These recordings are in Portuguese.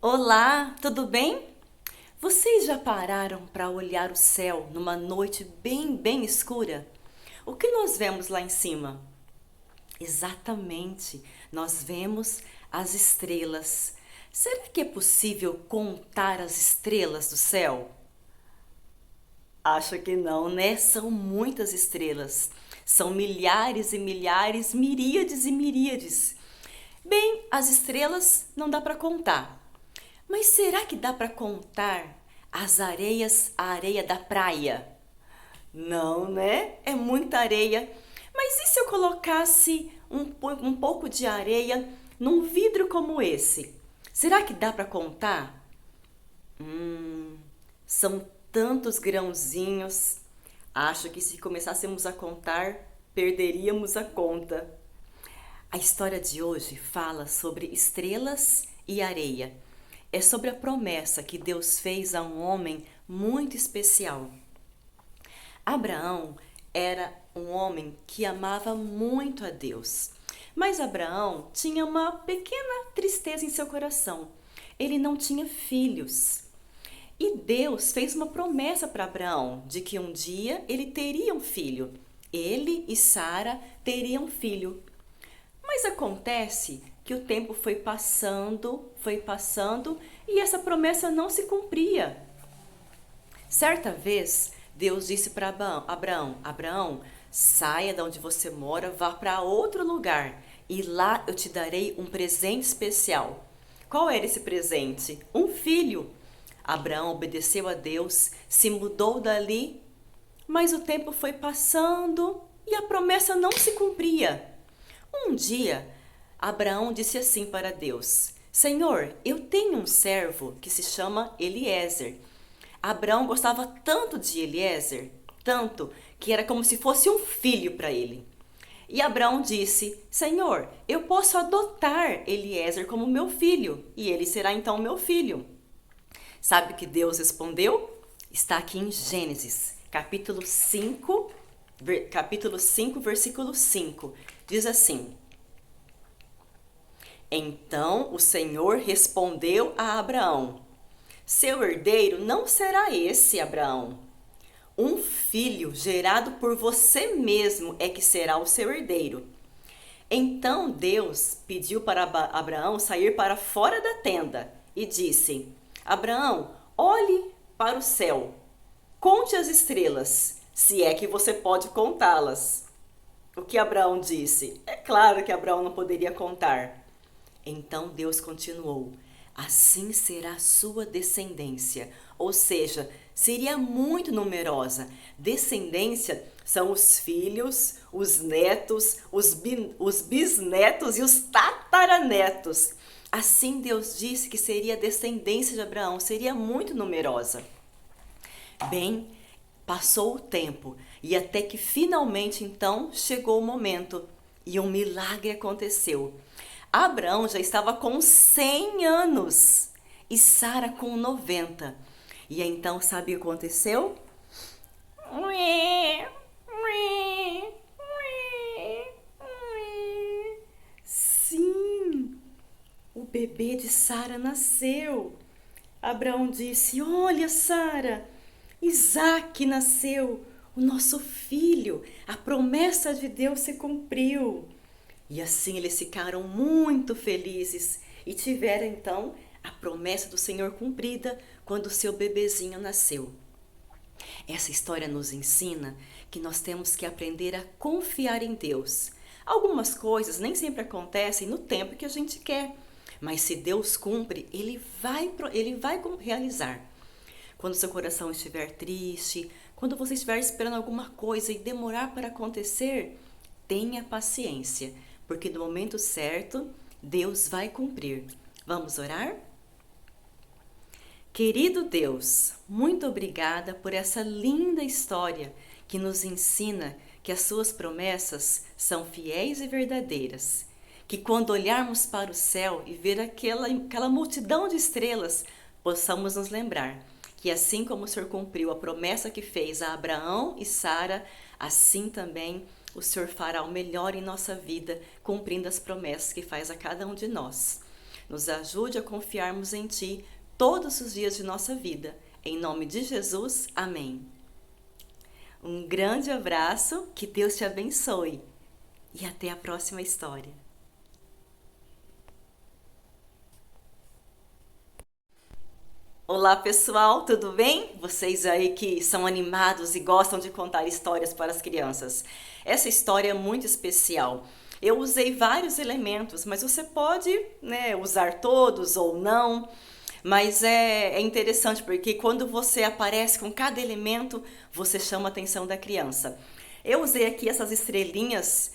Olá, tudo bem? Vocês já pararam para olhar o céu numa noite bem escura? O que nós vemos lá em cima? Exatamente, nós vemos as estrelas. Será que é possível contar as estrelas do céu? Acho que não, né? São muitas estrelas. São milhares e milhares, miríades e miríades. Bem, as estrelas não dá para contar. Mas será que dá para contar as areias, a areia da praia? Não, né? É muita areia. Mas e se eu colocasse um pouco de areia num vidro como esse? Será que dá para contar? São tantos grãozinhos. Acho que se começássemos a contar, perderíamos a conta. A história de hoje fala sobre estrelas e areia. É sobre a promessa que Deus fez a um homem muito especial. Abraão era um homem que amava muito a Deus. Mas Abraão tinha uma pequena tristeza em seu coração. Ele não tinha filhos. E Deus fez uma promessa para Abraão de que um dia ele teria um filho. Ele e Sara teriam um filho. Mas acontece que o tempo foi passando e essa promessa não se cumpria. Certa vez, Deus disse para Abraão, saia de onde você mora, vá para outro lugar e lá eu te darei um presente especial. Qual era esse presente? Um filho. Abraão obedeceu a Deus, se mudou dali, mas o tempo foi passando e a promessa não se cumpria. Um dia, Abraão disse assim para Deus: Senhor, eu tenho um servo que se chama Eliezer. Abraão gostava tanto de Eliezer, tanto que era como se fosse um filho para ele. E Abraão disse: Senhor, eu posso adotar Eliezer como meu filho, e ele será então meu filho. Sabe o que Deus respondeu? Está aqui em Gênesis, capítulo 5, versículo 5. Diz assim: Então o Senhor respondeu a Abraão: Seu herdeiro não será esse, Abraão. Um filho gerado por você mesmo é que será o seu herdeiro. Então Deus pediu para Abraão sair para fora da tenda e disse: Abraão, olhe para o céu, conte as estrelas, se é que você pode contá-las. O que Abraão disse? É claro que Abraão não poderia contar. Então Deus continuou: Assim será a sua descendência, ou seja, seria muito numerosa. Descendência são os filhos, os netos, os bisnetos e os tataranetos. Assim Deus disse que seria a descendência de Abraão, seria muito numerosa. Bem, passou o tempo e até que finalmente então chegou o momento e um milagre aconteceu. Abraão já estava com 100 anos e Sara com 90. E então sabe o que aconteceu? Sim, o bebê de Sara nasceu. Abraão disse: Olha, Sara, Isaque nasceu, o nosso filho. A promessa de Deus se cumpriu. E assim eles ficaram muito felizes e tiveram então a promessa do Senhor cumprida quando seu bebezinho nasceu. Essa história nos ensina que nós temos que aprender a confiar em Deus. Algumas coisas nem sempre acontecem no tempo que a gente quer, mas se Deus cumpre, ele vai realizar. Quando seu coração estiver triste, quando você estiver esperando alguma coisa e demorar para acontecer, tenha paciência, porque no momento certo, Deus vai cumprir. Vamos orar? Querido Deus, muito obrigada por essa linda história que nos ensina que as suas promessas são fiéis e verdadeiras. Que quando olharmos para o céu e ver aquela multidão de estrelas, possamos nos lembrar que assim como o Senhor cumpriu a promessa que fez a Abraão e Sara, assim também o Senhor fará o melhor em nossa vida, cumprindo as promessas que faz a cada um de nós. Nos ajude a confiarmos em Ti todos os dias de nossa vida. Em nome de Jesus, amém. Um grande abraço, que Deus te abençoe e até a próxima história. Olá pessoal, tudo bem? Vocês aí que são animados e gostam de contar histórias para as crianças. Essa história é muito especial. Eu usei vários elementos, mas você pode, usar todos ou não. Mas é interessante porque quando você aparece com cada elemento, você chama a atenção da criança. Eu usei aqui essas estrelinhas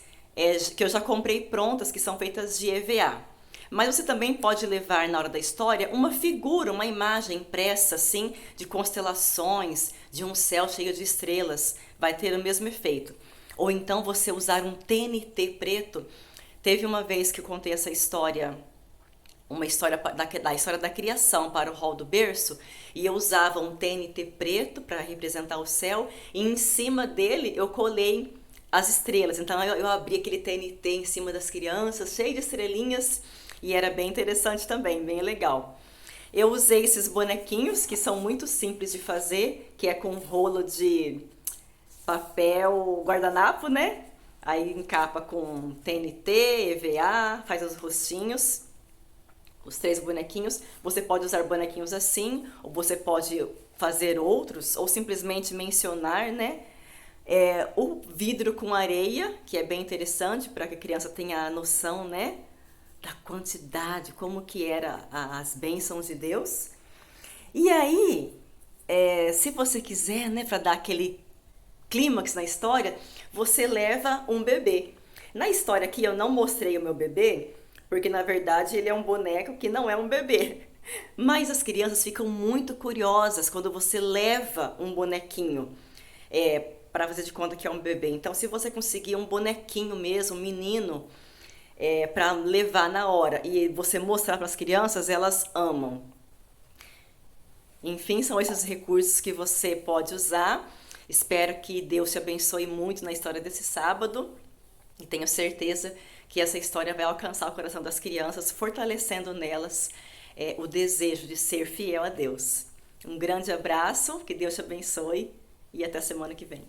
que eu já comprei prontas, que são feitas de EVA. Mas você também pode levar na hora da história uma figura, uma imagem impressa assim, de constelações, de um céu cheio de estrelas. Vai ter o mesmo efeito. Ou então você usar um TNT preto. Teve uma vez que eu contei essa história, uma história da história da criação para o hall do berço, e eu usava um TNT preto para representar o céu, e em cima dele eu colei as estrelas. Então eu abri aquele TNT em cima das crianças, cheio de estrelinhas, e era bem interessante também, bem legal. Eu usei esses bonequinhos que são muito simples de fazer, que é com um rolo de papel guardanapo, né? Aí encapa com TNT, EVA, faz os rostinhos, os 3 bonequinhos. Você pode usar bonequinhos assim, ou você pode fazer outros, ou simplesmente mencionar, né? O vidro com areia, que é bem interessante para que a criança tenha a noção, né? Da quantidade, como que era as bênçãos de Deus. E aí, se você quiser, né, para dar aquele clímax na história, você leva um bebê. Na história aqui eu não mostrei o meu bebê, porque na verdade ele é um boneco que não é um bebê. Mas as crianças ficam muito curiosas quando você leva um bonequinho para fazer de conta que é um bebê. Então, se você conseguir um bonequinho mesmo, um menino, para levar na hora e você mostrar para as crianças, elas amam. Enfim, são esses recursos que você pode usar. Espero que Deus te abençoe muito na história desse sábado e tenho certeza que essa história vai alcançar o coração das crianças, fortalecendo nelas o desejo de ser fiel a Deus. Um grande abraço, que Deus te abençoe e até semana que vem.